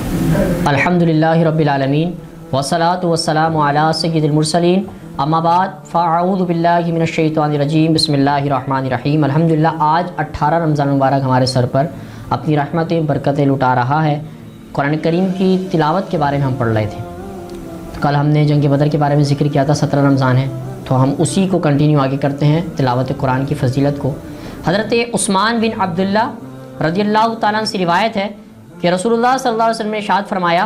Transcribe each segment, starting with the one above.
الحمدللہ رب العالمین والصلاة والسلام علی سید المرسلین اما بعد فاعوذ باللہ من الشیطان الرجیم بسم اللہ الرحمن الرحیم۔ الحمدللہ آج 18 رمضان مبارک ہمارے سر پر اپنی رحمتیں برکتیں لٹا رہا ہے۔ قرآن کریم کی تلاوت کے بارے میں ہم پڑھ رہے تھے، کل ہم نے جنگ بدر کے بارے میں ذکر کیا تھا، 17 رمضان ہے تو ہم اسی کو کنٹینیو آگے کرتے ہیں، تلاوت قرآن کی فضیلت کو۔ حضرت عثمان بن عبداللہ رضی اللہ تعالیٰ عنہ سے روایت ہے کہ رسول اللہ صلی اللہ علیہ وسلم نے ارشاد فرمایا،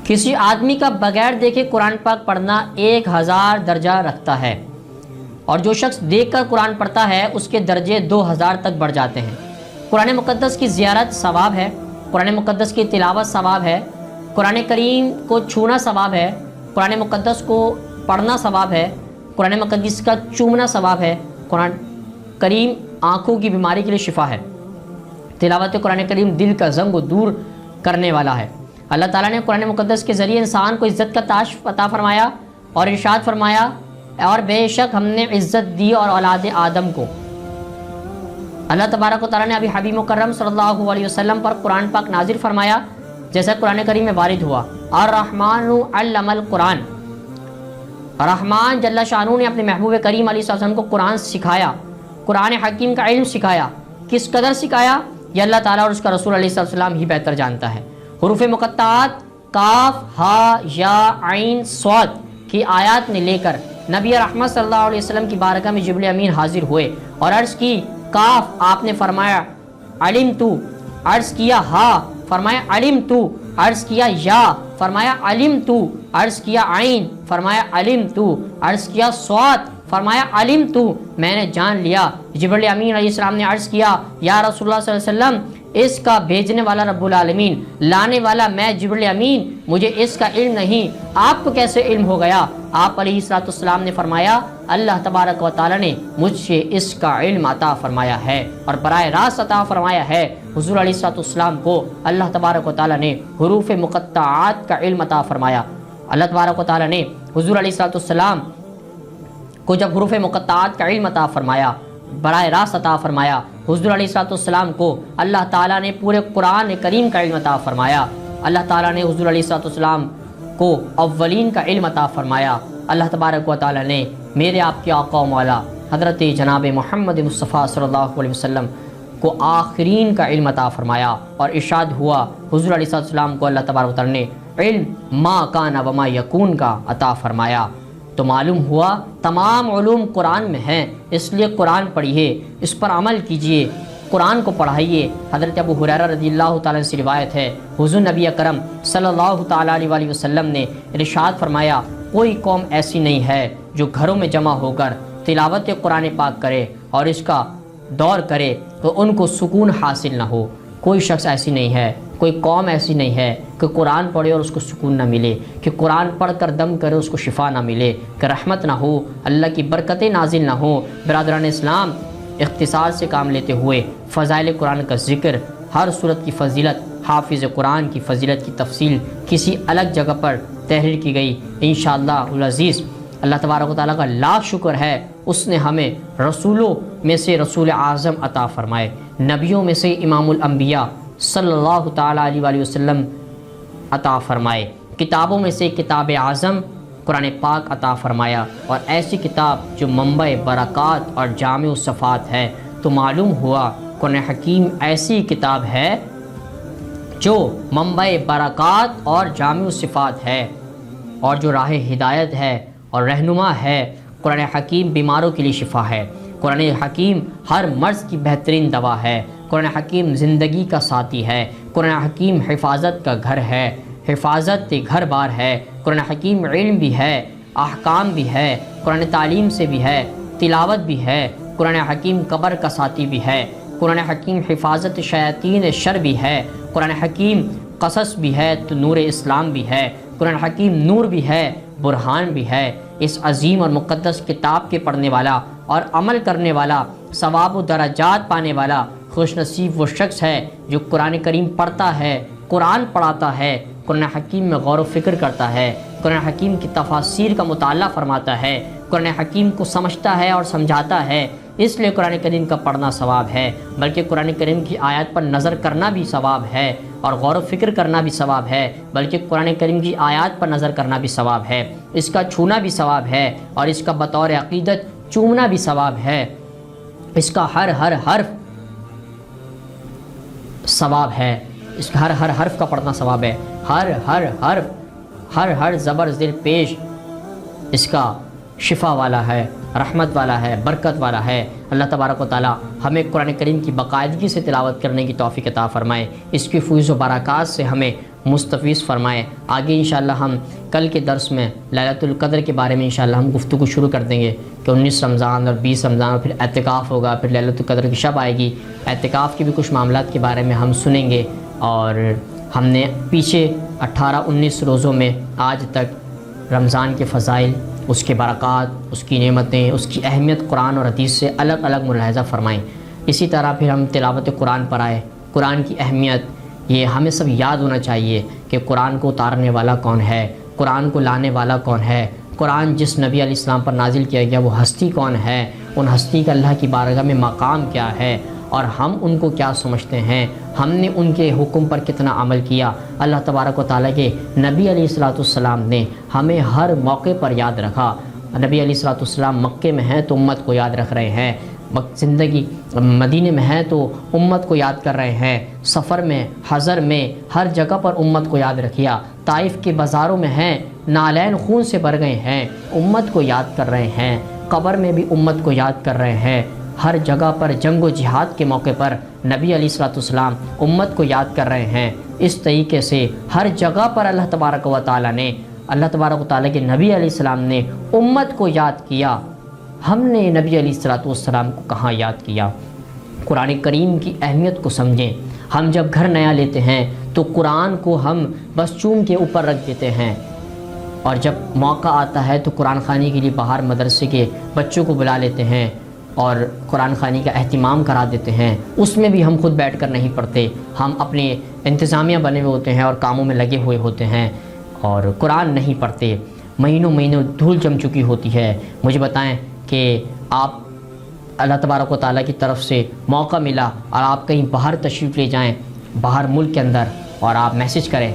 کسی آدمی کا بغیر دیکھے قرآن پاک پڑھنا 1000 درجہ رکھتا ہے، اور جو شخص دیکھ کر قرآن پڑھتا ہے اس کے درجے 2000 تک بڑھ جاتے ہیں۔ قرآن مقدس کی زیارت ثواب ہے، قرآن مقدس کی تلاوت ثواب ہے، قرآن کریم کو چھونا ثواب ہے، قرآن مقدس کو پڑھنا ثواب ہے، قرآن مقدس کا چومنا ثواب ہے۔ قرآن کریم آنکھوں کی بیماری کے لیے شفا ہے۔ تلاوت قرآن کریم دل کا زنگ کو دور کرنے والا ہے۔ اللہ تعالیٰ نے قرآن مقدس کے ذریعے انسان کو عزت کا تاج عطا فرمایا اور ارشاد فرمایا، اور بے شک ہم نے عزت دی اور اولاد آدم کو۔ اللہ تبارک و تعالیٰ نے ابھی حبیب مکرم صلی اللہ علیہ وسلم پر قرآن پاک نازل فرمایا، جیسا قرآن کریم میں وارد ہوا، الرحمن علم القرآن۔ رحمان جل شانہ نے اپنے محبوب کریم علیہ السلام کو قرآن سکھایا، قرآن حکیم کا علم سکھایا۔ کس قدر سکھایا یہ اللہ تعالیٰ اور اس کا رسول علیہ السلام ہی بہتر جانتا ہے۔ حروف مقطعات کاف ہا یا عین صاد کی آیات نے لے کر نبی رحمت صلی اللہ علیہ وسلم کی بارگاہ میں جبریل امین حاضر ہوئے اور عرض کی کاف، آپ نے فرمایا علم تو، عرض کیا ہا، فرمایا علم تو، عرض کیا یا، فرمایا علم تو، عرض کیا عین، فرمایا علم تو، عرض کیا صاد، فرمایا علم تو، میں نے جان لیا۔ جبریل امین علیہ السلام نے عرض کیا، یا رسول اللہ صلی اللہ علیہ وسلم، اس کا بھیجنے والا رب العالمین، لانے والا میں جبریل امین، مجھے اس کا علم نہیں، آپ کو کیسے علم ہو گیا؟ آپ علیہ السلام نے فرمایا، اللہ تبارک و تعالیٰ نے مجھ سے اس کا علم عطا فرمایا ہے اور براہ راست عطا فرمایا ہے۔ حضور علیہ السلام کو اللہ تبارک و تعالیٰ نے حروف مقطعات کا علم عطا فرمایا۔ اللہ تبارک و تعالیٰ نے حضور علیہ السلام کو جب حروف مقطعات کا علم عطا فرمایا، براہ راست عطا فرمایا، حضور علیہ السلام کو اللہ تعالیٰ نے پورے قرآن کریم کا علم عطا فرمایا۔ اللہ تعالیٰ نے حضور علیہ السلام کو اولین کا علم عطا فرمایا۔ اللہ تبارک و تعالیٰ نے میرے آپ کے آقا و مولا حضرت جناب محمد مصطفیٰ صلی اللہ علیہ وسلم کو آخرین کا علم عطا فرمایا، اور ارشاد ہوا حضور علیہ السلام کو اللہ تبارک و تعالیٰ نے علم ما کان و ما یکون کا عطا فرمایا۔ تو معلوم ہوا تمام علوم قرآن میں ہیں، اس لیے قرآن پڑھیے، اس پر عمل کیجیے، قرآن کو پڑھائیے۔ حضرت ابو ہریرہ رضی اللہ تعالیٰ سے روایت ہے، حضور نبی اکرم صلی اللہ تعالیٰ علیہ وسلم نے ارشاد فرمایا، کوئی قوم ایسی نہیں ہے جو گھروں میں جمع ہو کر تلاوت قرآن پاک کرے اور اس کا دور کرے تو ان کو سکون حاصل نہ ہو۔ کوئی شخص ایسی نہیں ہے، کوئی قوم ایسی نہیں ہے کہ قرآن پڑھے اور اس کو سکون نہ ملے، کہ قرآن پڑھ کر دم کرے اس کو شفا نہ ملے، کہ رحمت نہ ہو، اللہ کی برکتیں نازل نہ ہوں۔ برادران اسلام، اختصار سے کام لیتے ہوئے فضائل قرآن کا ذکر، ہر صورت کی فضیلت، حافظ قرآن کی فضیلت کی تفصیل کسی الگ جگہ پر تحریر کی گئی۔ انشاءاللہ العزیز اللہ تبارک و تعالیٰ کا لاکھ شکر ہے، اس نے ہمیں رسولوں میں سے رسول اعظم عطا فرمائے، نبیوں میں سے امام الانبیاء صلی اللہ تعالیٰ علیہ وآلہ وسلم عطا فرمائے، کتابوں میں سے کتاب اعظم قرآن پاک عطا فرمایا، اور ایسی کتاب جو منبع برکات اور جامع الصفات ہے۔ تو معلوم ہوا قرآن حکیم ایسی کتاب ہے جو منبع برکات اور جامع الصفات ہے، اور جو راہ ہدایت ہے اور رہنما ہے۔ قرآن حکیم بیماروں کے لیے شفا ہے، قرآن حکیم ہر مرض کی بہترین دوا ہے، قرآن حکیم زندگی کا ساتھی ہے، قرآن حکیم حفاظت کا گھر ہے، حفاظت گھر بار ہے۔ قرآن حکیم علم بھی ہے، احکام بھی ہے، قرآن تعلیم سے بھی ہے، تلاوت بھی ہے، قرآن حکیم قبر کا ساتھی بھی ہے، قرآن حکیم حفاظت شیاطین شر بھی ہے، قرآن حکیم قصص بھی ہے تو نور اسلام بھی ہے، قرآن حکیم نور بھی ہے، برہان بھی ہے۔ اس عظیم اور مقدس کتاب کے پڑھنے والا اور عمل کرنے والا، ثواب و درجات پانے والا خوش نصیب وہ شخص ہے جو قرآن کریم پڑھتا ہے، قرآن پڑھاتا ہے، قرآن حکیم میں غور و فکر کرتا ہے، قرآن حکیم کی تفاسیر کا مطالعہ فرماتا ہے، قرآن حکیم کو سمجھتا ہے اور سمجھاتا ہے۔ اس لیے قرآن کریم کا پڑھنا ثواب ہے، بلکہ قرآن کریم کی آیات پر نظر کرنا بھی ثواب ہے۔ اور غور و فکر کرنا بھی ثواب ہے، بلکہ قرآن کریم کی آیات پر نظر کرنا بھی ثواب ہے، اس کا چھونا بھی ثواب ہے، اور اس کا بطور عقیدت چومنا بھی ثواب ہے، اس کا ہر حرف ثواب ہے، اس کا ہر حرف کا پڑھنا ثواب ہے، ہر حرف، ہر زبر زیر پیش اس کا شفا والا ہے، رحمت والا ہے، برکت والا ہے۔ اللہ تبارک و تعالی ہمیں قرآن کریم کی باقاعدگی سے تلاوت کرنے کی توفیق عطا فرمائے، اس کی فیض و برکات سے ہمیں مستفیض فرمائے۔ آگے انشاءاللہ ہم کل کے درس میں لیلۃ القدر کے بارے میں انشاءاللہ ہم گفتگو شروع کر دیں گے کہ 19 رمضان اور 20 رمضان اور پھر اعتکاف ہوگا، پھر لیلۃ القدر کی شب آئے گی، اعتکاف کے بھی کچھ معاملات کے بارے میں ہم سنیں گے، اور ہم نے پیچھے 18-19 روزوں میں آج تک رمضان کے فضائل، اس کے برکات، اس کی نعمتیں، اس کی اہمیت قرآن اور حدیث سے الگ الگ ملاحظہ فرمائیں۔ اسی طرح پھر ہم تلاوت قرآن پر آئے، قرآن کی اہمیت، یہ ہمیں سب یاد ہونا چاہیے کہ قرآن کو اتارنے والا کون ہے، قرآن کو لانے والا کون ہے، قرآن جس نبی علیہ السلام پر نازل کیا گیا وہ ہستی کون ہے، ان ہستی کا اللہ کی بارگاہ میں مقام کیا ہے، اور ہم ان کو کیا سمجھتے ہیں، ہم نے ان کے حکم پر کتنا عمل کیا۔ اللہ تبارک و تعالیٰ کے نبی علیہ السلام نے ہمیں ہر موقع پر یاد رکھا۔ نبی علیہ السلام مکے میں ہیں تو امت کو یاد رکھ رہے ہیں، زندگی مدینے میں ہے تو امت کو یاد کر رہے ہیں، سفر میں، حضر میں، ہر جگہ پر امت کو یاد رکھیا۔ طائف کے بازاروں میں ہیں، نالین خون سے بھر گئے ہیں، امت کو یاد کر رہے ہیں، قبر میں بھی امت کو یاد کر رہے ہیں، ہر جگہ پر جنگ و جہاد کے موقع پر نبی علیہ السلام امت کو یاد کر رہے ہیں۔ اس طریقے سے ہر جگہ پر اللہ تبارک و تعالیٰ کے نبی علیہ السلام نے امت کو یاد کیا۔ ہم نے نبی علیہ السلام کو کہاں یاد کیا؟ قرآن کریم کی اہمیت کو سمجھیں۔ ہم جب گھر نیا لیتے ہیں تو قرآن کو ہم بس چوم کے اوپر رکھ دیتے ہیں، اور جب موقع آتا ہے تو قرآن خوانی کے لیے باہر مدرسے کے بچوں کو بلا لیتے ہیں اور قرآن خوانی کا اہتمام کرا دیتے ہیں۔ اس میں بھی ہم خود بیٹھ کر نہیں پڑھتے، ہم اپنے انتظامیہ بنے ہوئے ہوتے ہیں اور کاموں میں لگے ہوئے ہوتے ہیں اور قرآن نہیں پڑھتے۔ مہینوں دھول جم چکی ہوتی ہے۔ مجھے بتائیں کہ آپ اللہ تبارک و تعالیٰ کی طرف سے موقع ملا اور آپ کہیں باہر تشریف لے جائیں، باہر ملک کے اندر، اور آپ میسج کریں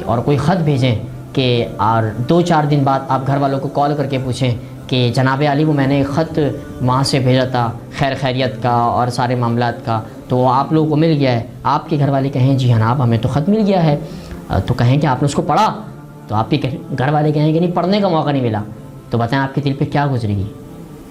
اور کوئی خط بھیجیں کہ اور 2-4 دن بعد آپ گھر والوں کو کال کر کے پوچھیں کہ جناب علی وہ میں نے ایک خط وہاں سے بھیجا تھا خیریت کا اور سارے معاملات کا، تو آپ لوگوں کو مل گیا ہے۔ آپ کے گھر والے کہیں جی جناب ہمیں تو خط مل گیا ہے، تو کہیں کہ آپ نے اس کو پڑھا، تو آپ کے گھر والے کہیں کہ نہیں پڑھنے کا موقع نہیں ملا، تو بتائیں آپ کے دل پہ کیا گزرے گی،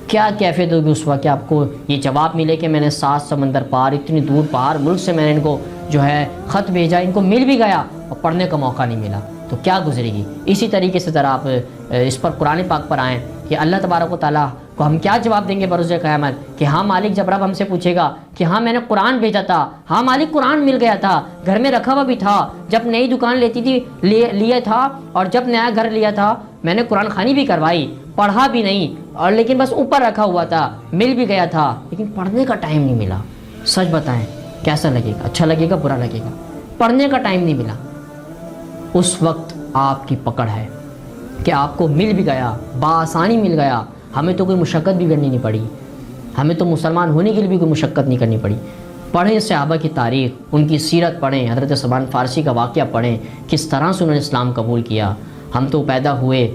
کیا کیفیت ہوگی اس وقت کہ آپ کو یہ جواب ملے کہ میں نے 7 سمندر پار، اتنی دور پار ملک سے میں نے ان کو جو ہے خط بھیجا، ان کو مل بھی گیا اور پڑھنے کا موقع نہیں ملا، تو کیا گزرے گی۔ اسی طریقے سے ذرا آپ اس پر قرآن پاک پر آئیں کہ اللہ تبارک و تعالیٰ کو ہم کیا جواب دیں گے بروز قیامت کہ ہاں مالک، جب رب ہم سے پوچھے گا کہ ہاں میں نے قرآن بھیجا تھا، ہاں مالک قرآن مل گیا تھا، گھر میں رکھا ہوا بھی تھا، جب نئی دکان لیتی تھی لیا تھا، اور جب نیا گھر لیا تھا میں نے قرآن خوانی بھی کروائی، پڑھا بھی نہیں، اور لیکن بس اوپر رکھا ہوا تھا، مل بھی گیا تھا، لیکن پڑھنے کا ٹائم نہیں ملا۔ سچ بتائیں کیسا لگے گا؟ اچھا لگے گا، برا لگے گا؟ پڑھنے کا ٹائم نہیں ملا۔ اس وقت آپ کی پکڑ ہے کہ آپ کو مل بھی گیا، بآسانی مل گیا، ہمیں تو کوئی مشقت بھی کرنی نہیں پڑی، ہمیں تو مسلمان ہونے کے لیے بھی کوئی مشقت نہیں کرنی پڑی۔ پڑھیں صحابہ کی تاریخ، ان کی سیرت پڑھیں، حضرت سلمان فارسی کا واقعہ پڑھیں، کس طرح سے انہوں نے اسلام قبول کیا۔ ہم تو پیدا ہوئے،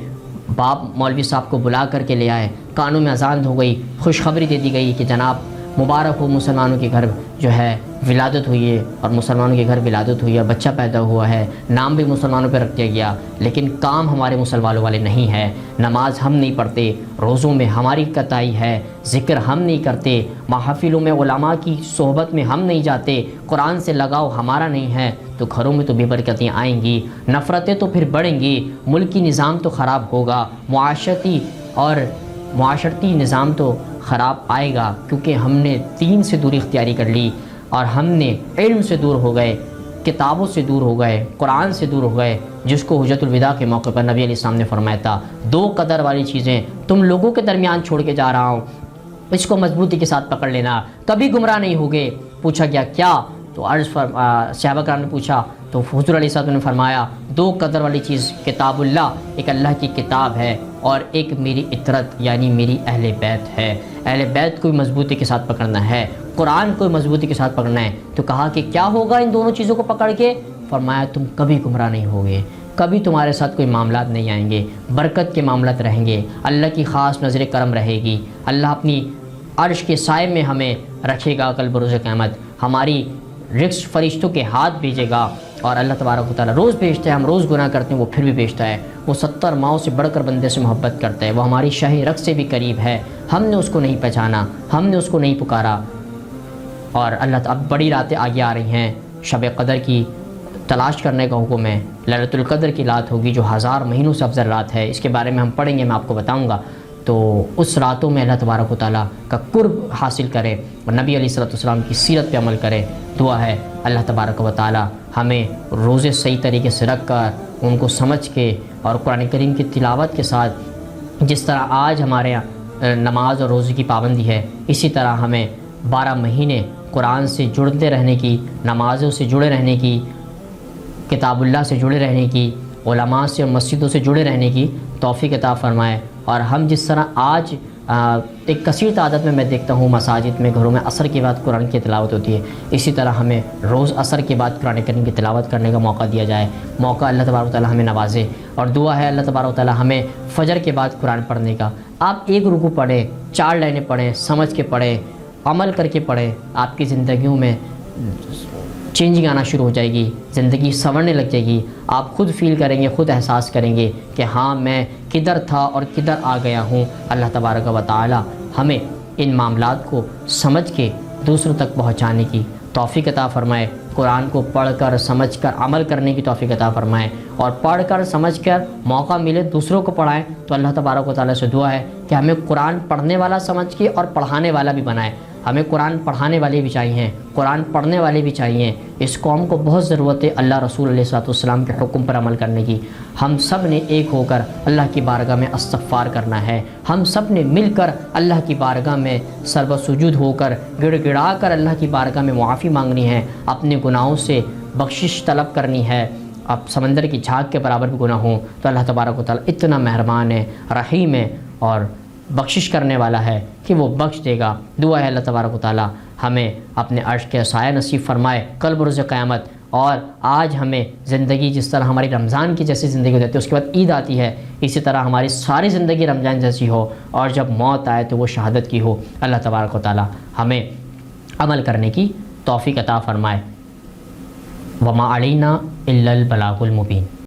باپ مولوی صاحب کو بلا کر کے لے آئے، کانوں میں اذان ہو گئی، خوشخبری دے دی گئی کہ جناب مبارک ہو، مسلمانوں کے گھر جو ہے ولادت ہوئی ہے، اور مسلمانوں کے گھر ولادت ہوئی ہے، بچہ پیدا ہوا ہے، نام بھی مسلمانوں پہ رکھ دیا گیا، لیکن کام ہمارے مسلمانوں والے نہیں ہے۔ نماز ہم نہیں پڑھتے، روزوں میں ہماری کتائی ہے، ذکر ہم نہیں کرتے، محافلوں میں علماء کی صحبت میں ہم نہیں جاتے، قرآن سے لگاؤ ہمارا نہیں ہے، تو گھروں میں تو بے برکتیں آئیں گی، نفرتیں تو پھر بڑھیں گی، ملکی نظام تو خراب ہوگا، معاشرتی نظام تو خراب آئے گا، کیونکہ ہم نے دین سے دوری اختیاری کر لی اور ہم نے علم سے دور ہو گئے، کتابوں سے دور ہو گئے، قرآن سے دور ہو گئے، جس کو حجت الوداع کے موقع پر نبی علیہ السلام نے فرمایا تھا 2 قدر والی چیزیں تم لوگوں کے درمیان چھوڑ کے جا رہا ہوں، اس کو مضبوطی کے ساتھ پکڑ لینا، کبھی گمراہ نہیں ہوگے۔ پوچھا گیا کیا؟ تو صحابہ کرام نے پوچھا تو حضور علیہ السلام نے فرمایا 2 قدر والی چیز کتاب اللہ، ایک اللہ کی کتاب ہے، اور ایک میری اطرت یعنی میری اہل بیت ہے۔ اہل بیت کو بھی مضبوطی کے ساتھ پکڑنا ہے، قرآن کو مضبوطی کے ساتھ پکڑنا ہے۔ تو کہا کہ کیا ہوگا ان دونوں چیزوں کو پکڑ کے؟ فرمایا تم کبھی گمراہ نہیں ہوگے، کبھی تمہارے ساتھ کوئی معاملات نہیں آئیں گے، برکت کے معاملات رہیں گے، اللہ کی خاص نظر کرم رہے گی، اللہ اپنی عرش کے سائے میں ہمیں رکھے گا کل بروز قیامت، ہماری رزق فرشتوں کے ہاتھ بھیجے گا، اور اللہ تبارک و تعالیٰ روز بھیجتا ہے، ہم روز گناہ کرتے ہیں وہ پھر بھی بھیجتا ہے، وہ 70 ماؤں سے بڑھ کر بندے سے محبت کرتا ہے، وہ ہماری شاہی رگ سے بھی قریب ہے، ہم نے اس کو نہیں پہچانا، ہم نے اس کو نہیں پکارا۔ اور اللہ اب بڑی راتیں آگے آ رہی ہیں، شب قدر کی تلاش کرنے کا حکم ہے، لیلۃ القدر کی رات ہوگی جو 1000 مہینوں سے افضل رات ہے، اس کے بارے میں ہم پڑھیں گے، میں آپ کو بتاؤں گا۔ تو اس راتوں میں اللہ تبارک و تعالیٰ کا قرب حاصل کرے اور نبی علیہ الصلوۃ والسلام کی سیرت پہ عمل کرے۔ دعا ہے اللہ تبارک و تعالیٰ ہمیں روزے صحیح طریقے سے رکھ کر ان کو سمجھ کے اور قرآن کریم کی تلاوت کے ساتھ، جس طرح آج ہمارے نماز اور روزے کی پابندی ہے، اسی طرح ہمیں 12 مہینے قرآن سے جڑتے رہنے کی، نمازوں سے جڑے رہنے کی، کتاب اللہ سے جڑے رہنے کی، علماء سے اور مسجدوں سے جڑے رہنے کی توفیق عطا فرمائے۔ اور ہم جس طرح آج ایک کثیر تعداد میں دیکھتا ہوں مساجد میں، گھروں میں عصر کے بعد قرآن کی تلاوت ہوتی ہے، اسی طرح ہمیں روز عصر کے بعد قرآن کریم کی تلاوت کرنے کا موقع دیا جائے، موقع اللہ تبارک و تعالیٰ ہمیں نوازے۔ اور دعا ہے اللہ تبارک و تعالیٰ ہمیں فجر کے بعد قرآن پڑھنے کا، آپ ایک رکوع پڑھیں، 4 لائنیں پڑھیں، سمجھ کے پڑھیں، عمل کر کے پڑھیں، آپ کی زندگیوں میں چینجنگ آنا شروع ہو جائے گی، زندگی سنورنے لگ جائے گی، آپ خود فیل کریں گے، خود احساس کریں گے کہ ہاں میں کدھر تھا اور کدھر آ گیا ہوں۔ اللہ تبارک و تعالی ہمیں ان معاملات کو سمجھ کے دوسروں تک پہنچانے کی توفیق عطا فرمائے، قرآن کو پڑھ کر سمجھ کر عمل کرنے کی توفیق عطا فرمائے، اور پڑھ کر سمجھ کر موقع ملے دوسروں کو پڑھائیں۔ تو اللہ تبارک و تعالیٰ سے دعا ہے کہ ہمیں قرآن پڑھنے والا سمجھ کے اور پڑھانے والا بھی بنائے، ہمیں قرآن پڑھانے والے بھی چاہیے، قرآن پڑھنے والے بھی چاہیے۔ اس قوم کو بہت ضرورت ہے اللہ رسول علیہ الصلوۃ والسلام کے حکم پر عمل کرنے کی۔ ہم سب نے ایک ہو کر اللہ کی بارگاہ میں استغفار کرنا ہے، ہم سب نے مل کر اللہ کی بارگاہ میں سر سجود ہو کر گڑ گڑا کر اللہ کی بارگاہ میں معافی مانگنی ہے، اپنے گناہوں سے بخشش طلب کرنی ہے۔ اب سمندر کی جھاگ کے برابر بھی گناہ ہوں تو اللہ تبارک و تعالیٰ اتنا مہربان ہے، رحیم ہے اور بخشش کرنے والا ہے کہ وہ بخش دے گا۔ دعا ہے اللہ تبارک و تعالیٰ ہمیں اپنے عرش کے سایہ نصیب فرمائے کل بروز قیامت، اور آج ہمیں زندگی جس طرح ہماری رمضان کی جیسی زندگی ہوتی ہے اس کے بعد عید آتی ہے، اسی طرح ہماری ساری زندگی رمضان جیسی ہو، اور جب موت آئے تو وہ شہادت کی ہو۔ اللہ تبارک و تعالیٰ ہمیں عمل کرنے کی توفیق عطا فرمائے۔ وما علینا الا البلاغ المبین۔